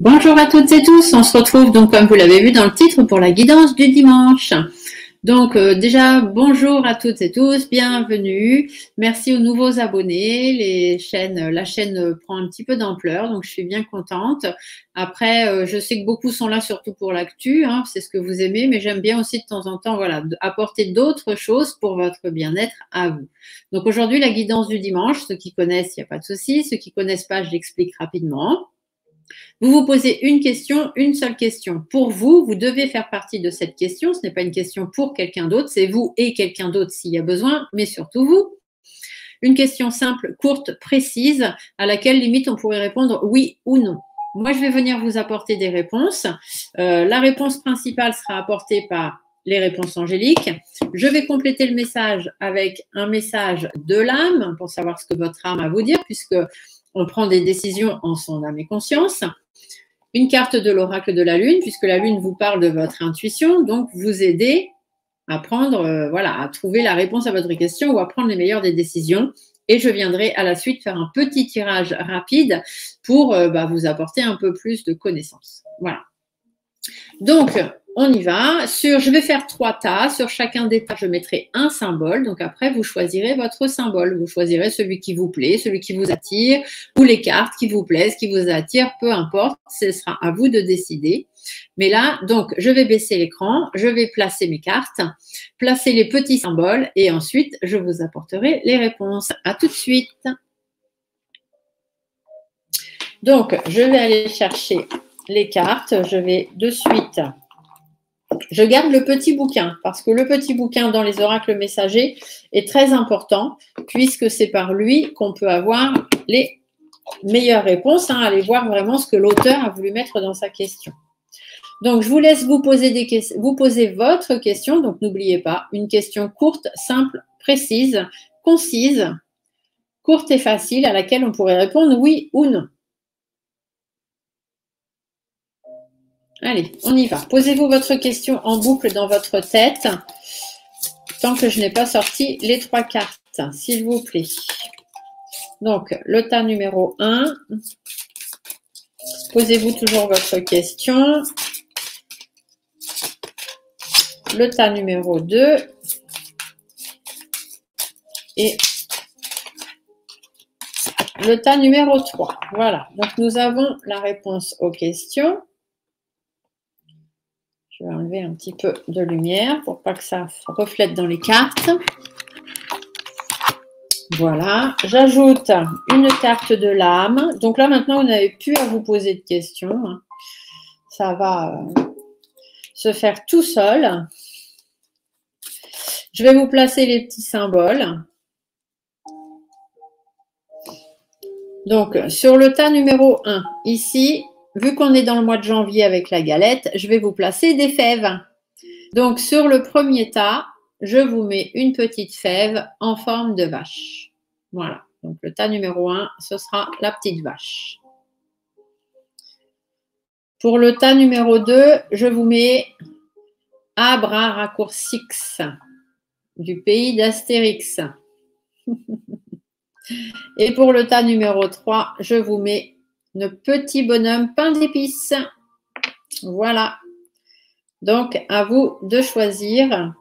Bonjour à toutes et tous, on se retrouve donc comme vous l'avez vu dans le titre pour la guidance du dimanche. Donc déjà bonjour à toutes et tous, bienvenue, merci aux nouveaux abonnés, la chaîne prend un petit peu d'ampleur donc je suis bien contente. Après je sais que beaucoup sont là surtout pour l'actu, hein, c'est ce que vous aimez, mais j'aime bien aussi de temps en temps voilà, apporter d'autres choses pour votre bien-être à vous. Donc aujourd'hui la guidance du dimanche, ceux qui connaissent il n'y a pas de souci, ceux qui ne connaissent pas je l'explique rapidement. Vous vous posez une question, une seule question. Pour vous, vous devez faire partie de cette question. Ce n'est pas une question pour quelqu'un d'autre, c'est vous et quelqu'un d'autre s'il y a besoin, mais surtout vous. Une question simple, courte, précise, à laquelle limite on pourrait répondre oui ou non. Moi, je vais venir vous apporter des réponses. La réponse principale sera apportée par les réponses angéliques. Je vais compléter le message avec un message de l'âme pour savoir ce que votre âme a à vous dire, puisque on prend des décisions en son âme et conscience. Une carte de l'oracle de la Lune, puisque la Lune vous parle de votre intuition, donc vous aider à prendre, voilà, à trouver la réponse à votre question ou à prendre les meilleures des décisions. Et je viendrai à la suite faire un petit tirage rapide pour vous apporter un peu plus de connaissances. Voilà. Donc, on y va. Je vais faire 3 tas. Sur chacun des tas, je mettrai un symbole. Donc après, vous choisirez votre symbole. Vous choisirez celui qui vous plaît, celui qui vous attire, ou les cartes qui vous plaisent, qui vous attirent, peu importe. Ce sera à vous de décider. Mais là, donc, je vais baisser l'écran, je vais placer mes cartes, placer les petits symboles et ensuite, je vous apporterai les réponses. À tout de suite. Donc, je vais aller chercher les cartes. Je vais de suite... Je garde le petit bouquin parce que le petit bouquin dans les oracles messagers est très important puisque c'est par lui qu'on peut avoir les meilleures réponses, hein, aller voir vraiment ce que l'auteur a voulu mettre dans sa question. Donc, je vous laisse vous poser votre question. Donc, n'oubliez pas, une question courte, simple, précise, concise, courte et facile à laquelle on pourrait répondre oui ou non. Allez, on y va. Posez-vous votre question en boucle dans votre tête tant que je n'ai pas sorti les 3 cartes, s'il vous plaît. Donc, le tas numéro 1. Posez-vous toujours votre question. Le tas numéro 2. Et le tas numéro 3. Voilà. Donc, nous avons la réponse aux questions. Je vais enlever un petit peu de lumière pour pas que ça reflète dans les cartes. Voilà. J'ajoute une carte de l'âme. Donc là, maintenant, vous n'avez plus à vous poser de questions. Ça va se faire tout seul. Je vais vous placer les petits symboles. Donc, sur le tas numéro 1, ici, vu qu'on est dans le mois de janvier avec la galette, je vais vous placer des fèves. Donc, sur le premier tas, je vous mets une petite fève en forme de vache. Voilà. Donc, le tas numéro 1, ce sera la petite vache. Pour le tas numéro 2, je vous mets Abraracourcix du pays d'Astérix. Et pour le tas numéro 3, je vous mets le petit bonhomme pain d'épices. Voilà. Donc, à vous de choisir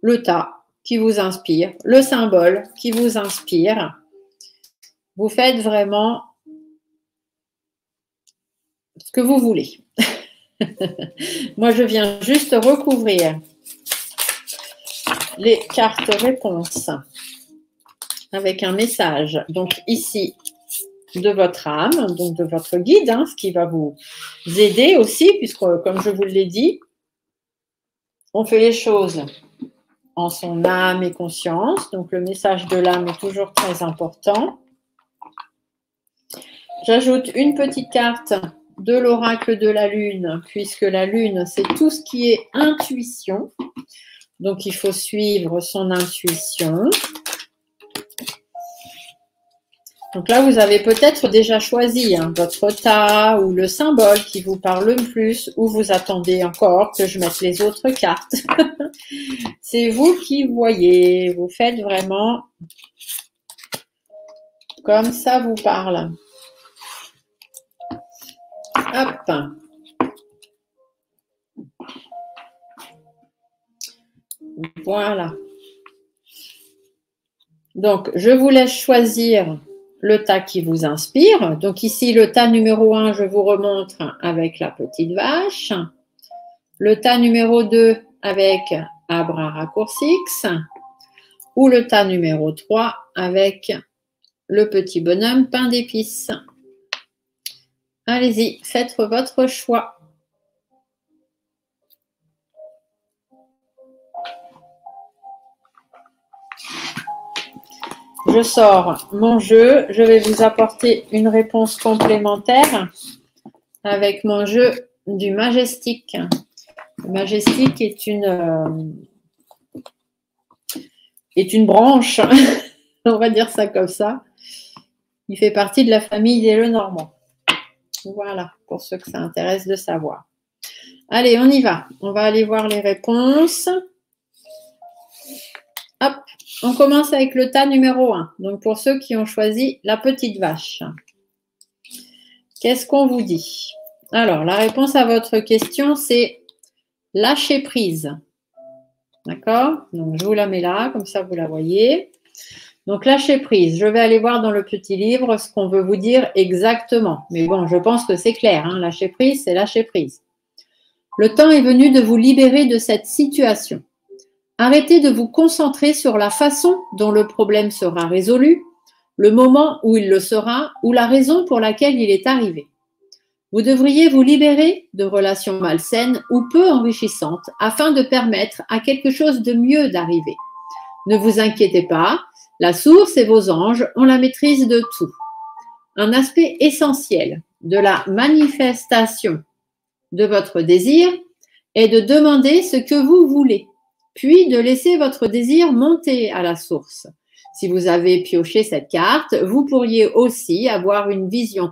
le tas qui vous inspire, le symbole qui vous inspire. Vous faites vraiment ce que vous voulez. Moi, je viens juste recouvrir les cartes réponses avec un message. Donc, ici, de votre âme, donc de votre guide, hein, ce qui va vous aider aussi, puisque, comme je vous l'ai dit, on fait les choses en son âme et conscience. Donc, le message de l'âme est toujours très important. J'ajoute une petite carte de l'oracle de la Lune, puisque la Lune, c'est tout ce qui est intuition. Donc, il faut suivre son intuition. Donc là, vous avez peut-être déjà choisi votre tas ou le symbole qui vous parle le plus, ou vous attendez encore que je mette les autres cartes. C'est vous qui voyez. Vous faites vraiment comme ça vous parle. Hop. Voilà. Donc, je vous laisse choisir le tas qui vous inspire. Donc ici, le tas numéro 1, je vous remontre avec la petite vache. Le tas numéro 2 avec à bras raccourcix. Ou le tas numéro 3 avec le petit bonhomme pain d'épices. Allez-y, faites votre choix. Je sors mon jeu. Je vais vous apporter une réponse complémentaire avec mon jeu du Majestic. Le Majestic est une branche, on va dire ça comme ça. Il fait partie de la famille des Lenormand. Voilà, pour ceux que ça intéresse de savoir. Allez, on y va. On va aller voir les réponses. Hop, on commence avec le tas numéro 1. Donc, pour ceux qui ont choisi la petite vache. Qu'est-ce qu'on vous dit? Alors, la réponse à votre question, c'est lâcher prise. D'accord? Donc, je vous la mets là, comme ça, vous la voyez. Donc, lâcher prise. Je vais aller voir dans le petit livre ce qu'on veut vous dire exactement. Mais bon, je pense que c'est clair. Hein. Lâcher prise, c'est lâcher prise. Le temps est venu de vous libérer de cette situation. Arrêtez de vous concentrer sur la façon dont le problème sera résolu, le moment où il le sera ou la raison pour laquelle il est arrivé. Vous devriez vous libérer de relations malsaines ou peu enrichissantes afin de permettre à quelque chose de mieux d'arriver. Ne vous inquiétez pas, la source et vos anges ont la maîtrise de tout. Un aspect essentiel de la manifestation de votre désir est de demander ce que vous voulez, puis de laisser votre désir monter à la source. Si vous avez pioché cette carte, vous pourriez aussi avoir une vision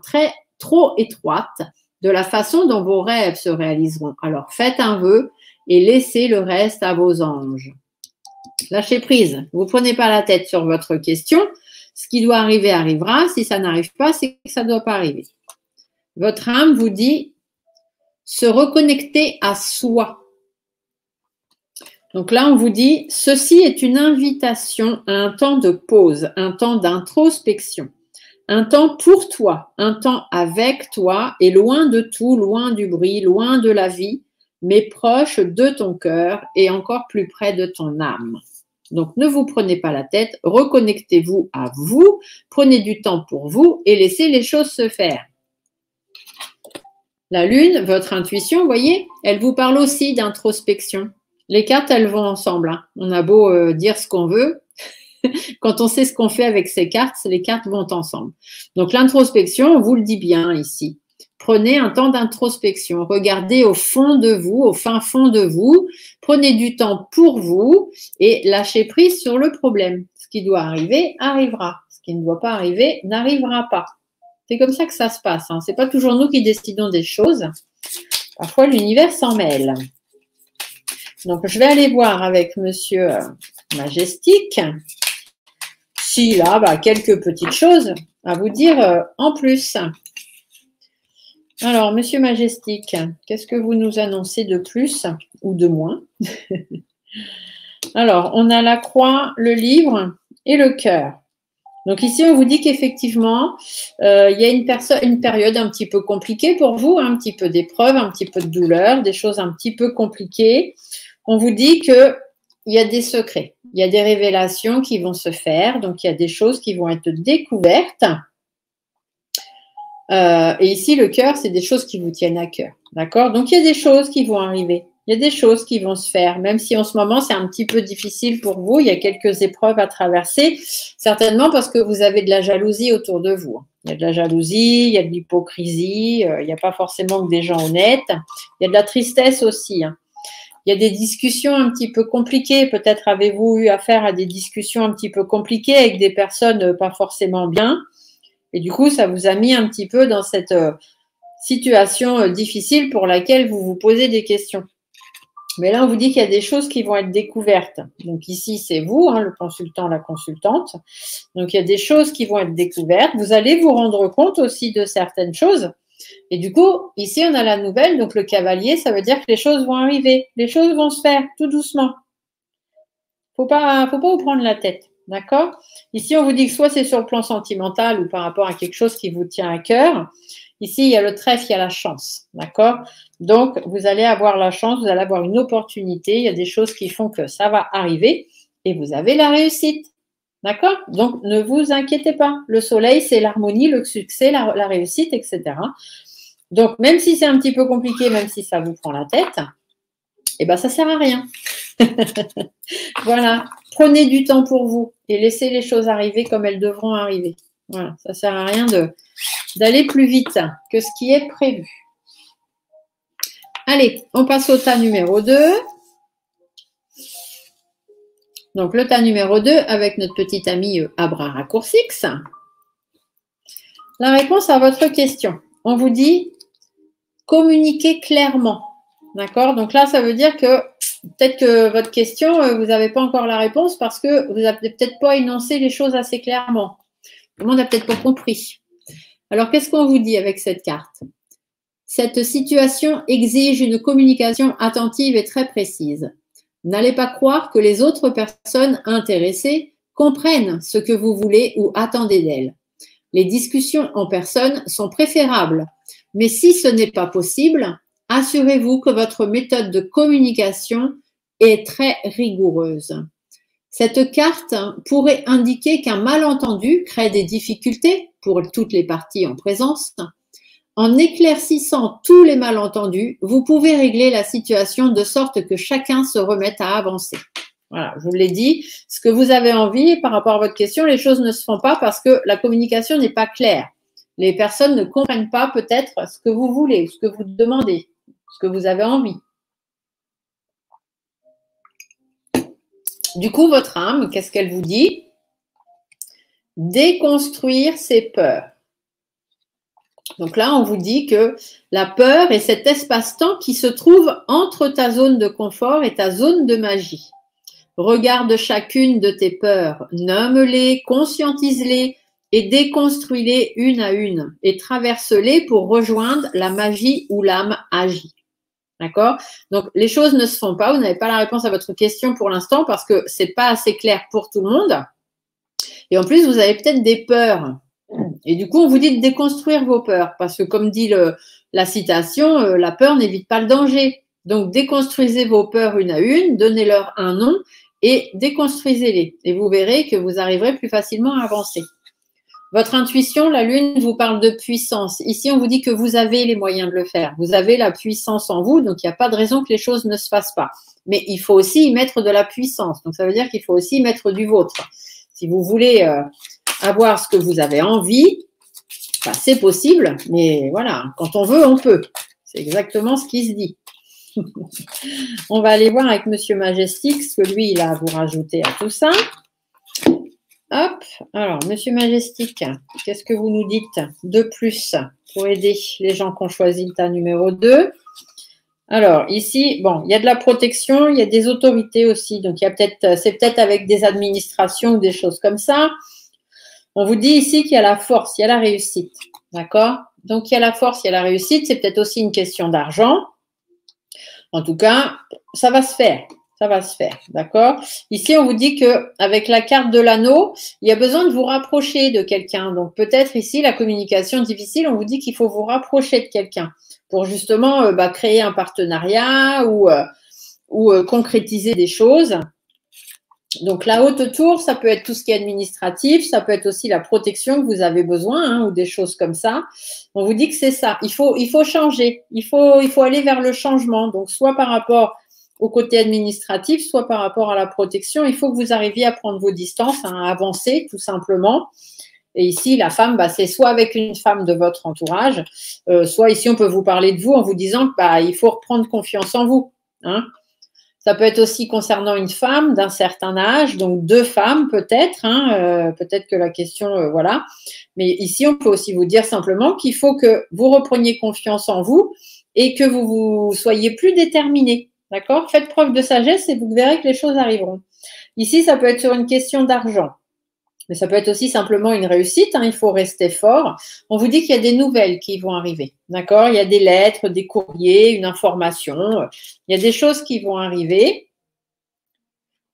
trop étroite de la façon dont vos rêves se réaliseront. Alors faites un vœu et laissez le reste à vos anges. Lâchez prise. Vous ne prenez pas la tête sur votre question. Ce qui doit arriver arrivera. Si ça n'arrive pas, c'est que ça ne doit pas arriver. Votre âme vous dit se reconnecter à soi. Donc là, on vous dit, ceci est une invitation à un temps de pause, un temps d'introspection, un temps pour toi, un temps avec toi et loin de tout, loin du bruit, loin de la vie, mais proche de ton cœur et encore plus près de ton âme. Donc, ne vous prenez pas la tête, reconnectez-vous à vous, prenez du temps pour vous et laissez les choses se faire. La lune, votre intuition, vous voyez, elle vous parle aussi d'introspection. Les cartes, elles vont ensemble. Hein. On a beau dire ce qu'on veut. Quand on sait ce qu'on fait avec ces cartes, les cartes vont ensemble. Donc, l'introspection, on vous le dit bien ici. Prenez un temps d'introspection. Regardez au fond de vous, au fin fond de vous. Prenez du temps pour vous et lâchez prise sur le problème. Ce qui doit arriver, arrivera. Ce qui ne doit pas arriver, n'arrivera pas. C'est comme ça que ça se passe. Hein. Ce n'est pas toujours nous qui décidons des choses. Parfois, l'univers s'en mêle. Donc, je vais aller voir avec Monsieur Majestic s'il a quelques petites choses à vous dire en plus. Alors, Monsieur Majestic, qu'est-ce que vous nous annoncez de plus ou de moins? Alors, on a la croix, le livre et le cœur. Donc ici, on vous dit qu'effectivement, il y a une période un petit peu compliquée pour vous, un petit peu d'épreuve, un petit peu de douleur, des choses un petit peu compliquées. On vous dit qu'il y a des secrets, il y a des révélations qui vont se faire, donc il y a des choses qui vont être découvertes. Et ici, le cœur, c'est des choses qui vous tiennent à cœur, d'accord? Donc, il y a des choses qui vont arriver, il y a des choses qui vont se faire, même si en ce moment, c'est un petit peu difficile pour vous, il y a quelques épreuves à traverser, certainement parce que vous avez de la jalousie autour de vous. Il y a de la jalousie, il y a de l'hypocrisie, il n'y a pas forcément que des gens honnêtes, il y a de la tristesse aussi, hein. Il y a des discussions un petit peu compliquées. Peut-être avez-vous eu affaire à des discussions un petit peu compliquées avec des personnes pas forcément bien. Et du coup, ça vous a mis un petit peu dans cette situation difficile pour laquelle vous vous posez des questions. Mais là, on vous dit qu'il y a des choses qui vont être découvertes. Donc ici, c'est vous, hein, le consultant, la consultante. Donc il y a des choses qui vont être découvertes. Vous allez vous rendre compte aussi de certaines choses. Et du coup, ici, on a la nouvelle, donc le cavalier, ça veut dire que les choses vont arriver. Les choses vont se faire tout doucement. Faut pas vous prendre la tête, d'accord? Ici, on vous dit que soit c'est sur le plan sentimental ou par rapport à quelque chose qui vous tient à cœur. Ici, il y a le trèfle, il y a la chance, d'accord? Donc, vous allez avoir la chance, vous allez avoir une opportunité. Il y a des choses qui font que ça va arriver et vous avez la réussite. D'accord? Donc, ne vous inquiétez pas. Le soleil, c'est l'harmonie, le succès, la réussite, etc. Donc, même si c'est un petit peu compliqué, même si ça vous prend la tête, eh ben, ça ne sert à rien. Voilà. Prenez du temps pour vous et laissez les choses arriver comme elles devront arriver. Voilà. Ça ne sert à rien d'aller plus vite que ce qui est prévu. Allez, on passe au tas numéro 2. Donc, le tas numéro 2 avec notre petit ami à bras raccourcix. La réponse à votre question. On vous dit communiquer clairement. D'accord? Donc là, ça veut dire que peut-être que votre question, vous n'avez pas encore la réponse parce que vous n'avez peut-être pas énoncé les choses assez clairement. Le monde n'a peut-être pas compris. Alors, qu'est-ce qu'on vous dit avec cette carte? Cette situation exige une communication attentive et très précise. N'allez pas croire que les autres personnes intéressées comprennent ce que vous voulez ou attendez d'elles. Les discussions en personne sont préférables, mais si ce n'est pas possible, assurez-vous que votre méthode de communication est très rigoureuse. Cette carte pourrait indiquer qu'un malentendu crée des difficultés pour toutes les parties en présence. En éclaircissant tous les malentendus, vous pouvez régler la situation de sorte que chacun se remette à avancer. Voilà, je vous l'ai dit, ce que vous avez envie par rapport à votre question, les choses ne se font pas parce que la communication n'est pas claire. Les personnes ne comprennent pas peut-être ce que vous voulez, ce que vous demandez, ce que vous avez envie. Du coup, votre âme, qu'est-ce qu'elle vous dit? Déconstruire ses peurs. Donc là, on vous dit que la peur est cet espace-temps qui se trouve entre ta zone de confort et ta zone de magie. Regarde chacune de tes peurs, nomme-les, conscientise-les et déconstruis-les une à une et traverse-les pour rejoindre la magie où l'âme agit. D'accord? Donc, les choses ne se font pas. Vous n'avez pas la réponse à votre question pour l'instant parce que c'est pas assez clair pour tout le monde. Et en plus, vous avez peut-être des peurs. Et du coup, on vous dit de déconstruire vos peurs parce que comme dit la citation, la peur n'évite pas le danger. Donc, déconstruisez vos peurs une à une, donnez-leur un nom et déconstruisez-les. Et vous verrez que vous arriverez plus facilement à avancer. Votre intuition, la lune vous parle de puissance. Ici, on vous dit que vous avez les moyens de le faire. Vous avez la puissance en vous, donc il n'y a pas de raison que les choses ne se fassent pas. Mais il faut aussi y mettre de la puissance. Donc, ça veut dire qu'il faut aussi y mettre du vôtre. Si vous voulez avoir ce que vous avez envie, bah, c'est possible, mais voilà, quand on veut, on peut. C'est exactement ce qui se dit. On va aller voir avec Monsieur Majestic ce que lui, il a à vous rajouter à tout ça. Hop, alors, Monsieur Majestic, qu'est-ce que vous nous dites de plus pour aider les gens qui ont choisi le tas numéro 2? Alors, ici, bon, il y a de la protection, il y a des autorités aussi, donc il y a peut-être, c'est peut-être avec des administrations ou des choses comme ça. On vous dit ici qu'il y a la force, il y a la réussite, d'accord? Donc, il y a la force, il y a la réussite, c'est peut-être aussi une question d'argent. En tout cas, ça va se faire. Ça va se faire, d'accord? Ici, on vous dit qu'avec la carte de l'anneau, il y a besoin de vous rapprocher de quelqu'un. Donc, peut-être ici, la communication difficile, on vous dit qu'il faut vous rapprocher de quelqu'un pour justement créer un partenariat ou concrétiser des choses. Donc, la haute tour, ça peut être tout ce qui est administratif, ça peut être aussi la protection que vous avez besoin ou des choses comme ça. On vous dit que c'est ça. Il faut changer. Il faut aller vers le changement. Donc, soit par rapport au côté administratif, soit par rapport à la protection. Il faut que vous arriviez à prendre vos distances, à avancer tout simplement. Et ici, la femme, c'est soit avec une femme de votre entourage, soit ici, on peut vous parler de vous en vous disant qu'il faut reprendre confiance en vous. Hein. Ça peut être aussi concernant une femme d'un certain âge, donc 2 femmes peut-être, peut-être que la question, voilà. Mais ici, on peut aussi vous dire simplement qu'il faut que vous repreniez confiance en vous et que vous soyez plus déterminé. D'accord? Faites preuve de sagesse et vous verrez que les choses arriveront. Ici, ça peut être sur une question d'argent. Mais ça peut être aussi simplement une réussite, hein, il faut rester fort. On vous dit qu'il y a des nouvelles qui vont arriver, d'accord? Il y a des lettres, des courriers, une information. Il y a des choses qui vont arriver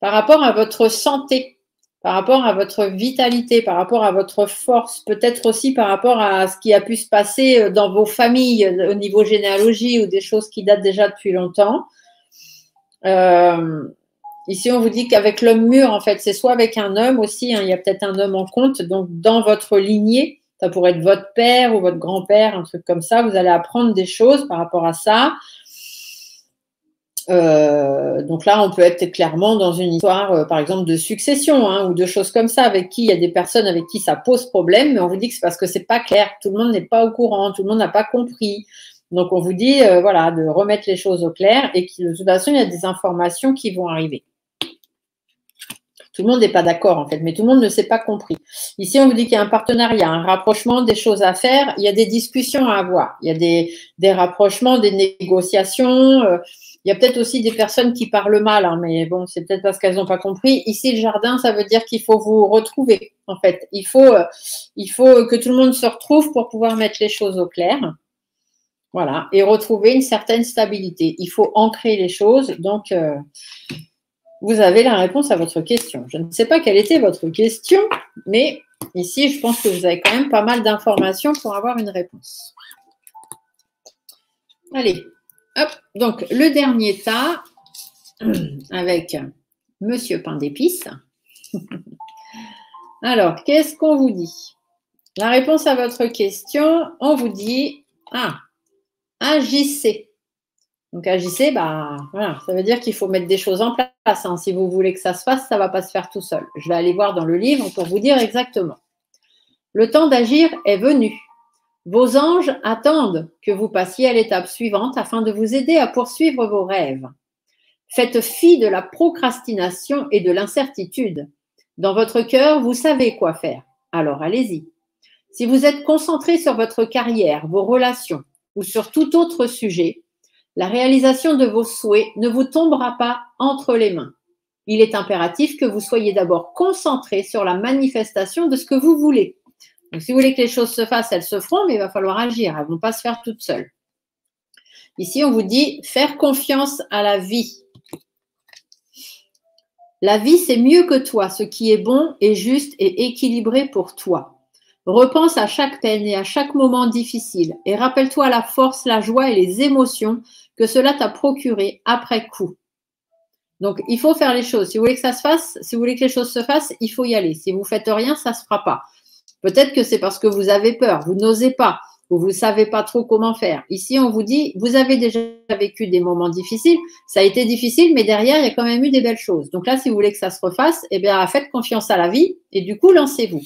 par rapport à votre santé, par rapport à votre vitalité, par rapport à votre force, peut-être aussi par rapport à ce qui a pu se passer dans vos familles au niveau généalogie ou des choses qui datent déjà depuis longtemps. Ici, on vous dit qu'avec l'homme mûr, en fait, c'est soit avec un homme aussi, hein, il y a peut-être un homme en compte, donc dans votre lignée, ça pourrait être votre père ou votre grand-père, un truc comme ça, vous allez apprendre des choses par rapport à ça. Donc là, on peut être clairement dans une histoire, par exemple, de succession hein, ou de choses comme ça, avec qui il y a des personnes avec qui ça pose problème, mais on vous dit que c'est parce que c'est pas clair, tout le monde n'est pas au courant, tout le monde n'a pas compris. Donc on vous dit, voilà, de remettre les choses au clair et que de toute façon, il y a des informations qui vont arriver. Tout le monde n'est pas d'accord en fait, mais tout le monde ne s'est pas compris. Ici, on vous dit qu'il y a un partenariat, un rapprochement, des choses à faire, il y a des discussions à avoir, il y a des rapprochements, des négociations. Il y a peut-être aussi des personnes qui parlent mal, hein, mais bon, c'est peut-être parce qu'elles n'ont pas compris. Ici, le jardin, ça veut dire qu'il faut vous retrouver, en fait. Il faut que tout le monde se retrouve pour pouvoir mettre les choses au clair. Voilà, et retrouver une certaine stabilité. Il faut ancrer les choses. Donc, vous avez la réponse à votre question. Je ne sais pas quelle était votre question, mais ici, je pense que vous avez quand même pas mal d'informations pour avoir une réponse. Allez. Hop, donc le dernier tas avec Monsieur Pain d'épices. Alors, qu'est-ce qu'on vous dit? La réponse à votre question, on vous dit agissez. Donc agissez, bah voilà, ça veut dire qu'il faut mettre des choses en place. Hein. Si vous voulez que ça se fasse, ça ne va pas se faire tout seul. Je vais aller voir dans le livre pour vous dire exactement. Le temps d'agir est venu. Vos anges attendent que vous passiez à l'étape suivante afin de vous aider à poursuivre vos rêves. Faites fi de la procrastination et de l'incertitude. Dans votre cœur, vous savez quoi faire. Alors allez-y. Si vous êtes concentré sur votre carrière, vos relations ou sur tout autre sujet, la réalisation de vos souhaits ne vous tombera pas entre les mains. Il est impératif que vous soyez d'abord concentré sur la manifestation de ce que vous voulez. Donc, si vous voulez que les choses se fassent, elles se feront, mais il va falloir agir. Elles ne vont pas se faire toutes seules. Ici, on vous dit faire confiance à la vie. La vie, c'est mieux que toi. Ce qui est bon est juste et équilibré pour toi. Repense à chaque peine et à chaque moment difficile et rappelle-toi la force, la joie et les émotions que cela t'a procuré après coup. Donc, il faut faire les choses. Si vous voulez que ça se fasse, si vous voulez que les choses se fassent, il faut y aller. Si vous ne faites rien, ça ne se fera pas. Peut-être que c'est parce que vous avez peur, vous n'osez pas, ou vous ne savez pas trop comment faire. Ici, on vous dit, vous avez déjà vécu des moments difficiles, ça a été difficile, mais derrière, il y a quand même eu des belles choses. Donc là, si vous voulez que ça se refasse, eh bien, faites confiance à la vie et du coup, lancez-vous.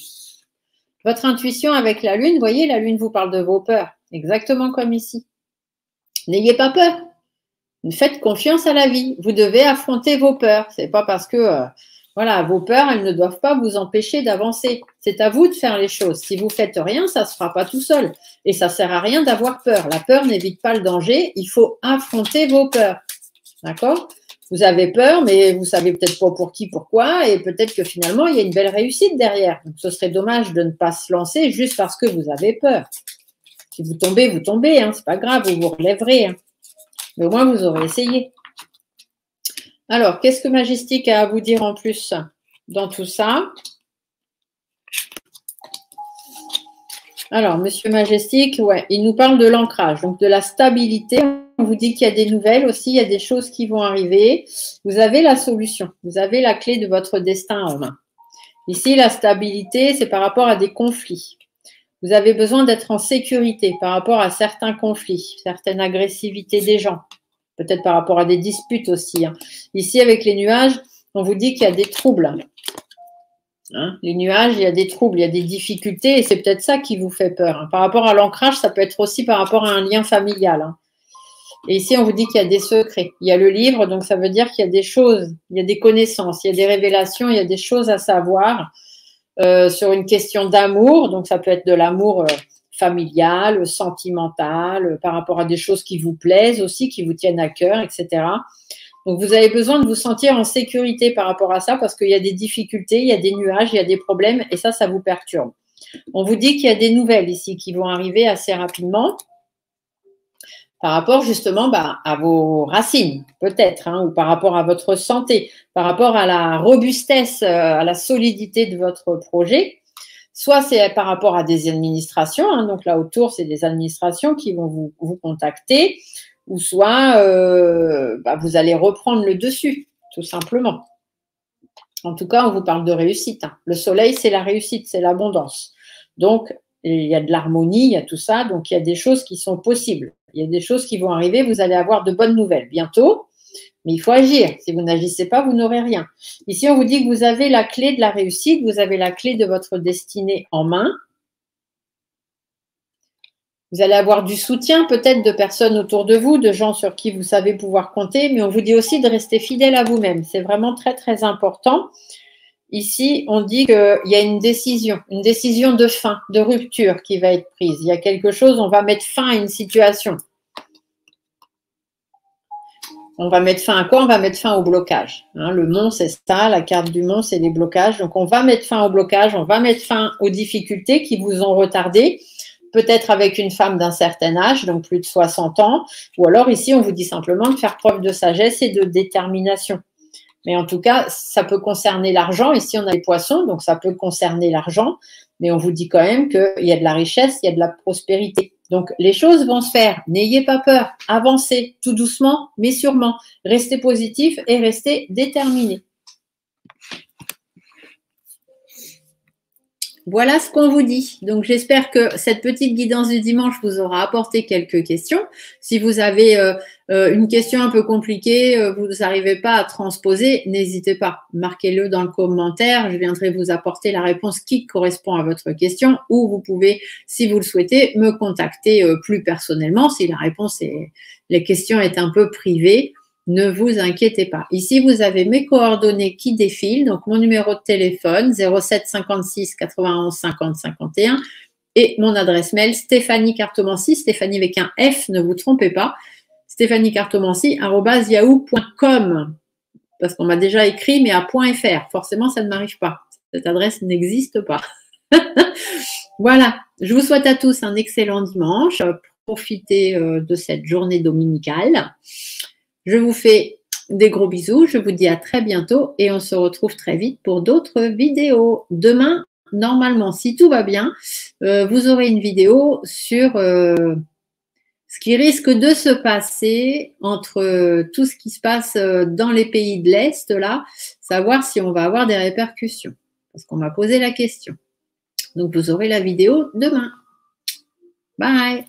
Votre intuition avec la lune, vous voyez, la lune vous parle de vos peurs, exactement comme ici. N'ayez pas peur. Faites confiance à la vie. Vous devez affronter vos peurs. Ce n'est pas parce que... voilà, vos peurs, elles ne doivent pas vous empêcher d'avancer. C'est à vous de faire les choses. Si vous ne faites rien, ça ne se fera pas tout seul. Et ça ne sert à rien d'avoir peur. La peur n'évite pas le danger. Il faut affronter vos peurs. D'accord? Vous avez peur, mais vous ne savez peut-être pas pour qui, pourquoi. Et peut-être que finalement, il y a une belle réussite derrière. Donc, ce serait dommage de ne pas se lancer juste parce que vous avez peur. Si vous tombez, vous tombez. Hein, ce n'est pas grave, vous vous relèverez. Hein. Mais au moins, vous aurez essayé. Alors, qu'est-ce que Majestic a à vous dire en plus dans tout ça? Alors, Monsieur Majestic, ouais, il nous parle de l'ancrage, donc de la stabilité. On vous dit qu'il y a des nouvelles aussi, il y a des choses qui vont arriver. Vous avez la solution, vous avez la clé de votre destin en main. Ici, la stabilité, c'est par rapport à des conflits. Vous avez besoin d'être en sécurité par rapport à certains conflits, certaines agressivités des gens. Peut-être par rapport à des disputes aussi. Hein. Ici, avec les nuages, on vous dit qu'il y a des troubles. Hein, les nuages, il y a des troubles, il y a des difficultés et c'est peut-être ça qui vous fait peur. Hein. Par rapport à l'ancrage, ça peut être aussi par rapport à un lien familial. Hein. Et ici, on vous dit qu'il y a des secrets. Il y a le livre, donc ça veut dire qu'il y a des choses, il y a des connaissances, il y a des révélations, il y a des choses à savoir sur une question d'amour. Donc, ça peut être de l'amour familial, sentimental, par rapport à des choses qui vous plaisent aussi, qui vous tiennent à cœur, etc. Donc, vous avez besoin de vous sentir en sécurité par rapport à ça parce qu'il y a des difficultés, il y a des nuages, il y a des problèmes et ça vous perturbe. On vous dit qu'il y a des nouvelles ici qui vont arriver assez rapidement par rapport justement à vos racines, peut-être, hein, ou par rapport à votre santé, par rapport à la robustesse, à la solidité de votre projet. Soit c'est par rapport à des administrations, hein, donc là autour, c'est des administrations qui vont vous contacter, ou soit vous allez reprendre le dessus, tout simplement. En tout cas, on vous parle de réussite. Hein. Le soleil, c'est la réussite, c'est l'abondance. Donc, il y a de l'harmonie, il y a tout ça, donc il y a des choses qui sont possibles. Il y a des choses qui vont arriver, vous allez avoir de bonnes nouvelles bientôt, mais il faut agir. Si vous n'agissez pas, vous n'aurez rien. Ici, on vous dit que vous avez la clé de la réussite, vous avez la clé de votre destinée en main. Vous allez avoir du soutien peut-être de personnes autour de vous, de gens sur qui vous savez pouvoir compter, mais on vous dit aussi de rester fidèle à vous-même. C'est vraiment très, très important. Ici, on dit qu'il y a une décision de fin, de rupture qui va être prise. Il y a quelque chose, on va mettre fin à une situation. On va mettre fin à quoi? On va mettre fin au blocage. Hein, le mont, c'est ça, la carte du mont, c'est les blocages. Donc, on va mettre fin au blocage, on va mettre fin aux difficultés qui vous ont retardé, peut-être avec une femme d'un certain âge, donc plus de 60 ans, ou alors ici, on vous dit simplement de faire preuve de sagesse et de détermination. Mais en tout cas, ça peut concerner l'argent. Ici, on a les poissons, donc ça peut concerner l'argent. Mais on vous dit quand même qu'il y a de la richesse, il y a de la prospérité. Donc, les choses vont se faire. N'ayez pas peur. Avancez tout doucement, mais sûrement. Restez positif et restez déterminé. Voilà ce qu'on vous dit. Donc, j'espère que cette petite guidance du dimanche vous aura apporté quelques questions. Si vous avez une question un peu compliquée, vous n'arrivez pas à transposer, n'hésitez pas. Marquez-le dans le commentaire. Je viendrai vous apporter la réponse qui correspond à votre question ou vous pouvez, si vous le souhaitez, me contacter plus personnellement si la réponse est, la question est un peu privée. Ne vous inquiétez pas. Ici, vous avez mes coordonnées qui défilent. Donc, mon numéro de téléphone, 07 56 91 50 51 et mon adresse mail, Stéphanie Cartomancy, Stéphanie avec un F, ne vous trompez pas, stéphaniecartomancy@yahoo.com parce qu'on m'a déjà écrit, mais à .fr. Forcément, ça ne m'arrive pas. Cette adresse n'existe pas. Voilà. Je vous souhaite à tous un excellent dimanche. Profitez de cette journée dominicale. Je vous fais des gros bisous, je vous dis à très bientôt et on se retrouve très vite pour d'autres vidéos. Demain, normalement, si tout va bien, vous aurez une vidéo sur ce qui risque de se passer entre tout ce qui se passe dans les pays de l'Est, là, savoir si on va avoir des répercussions. Parce qu'on m'a posé la question. Donc, vous aurez la vidéo demain. Bye!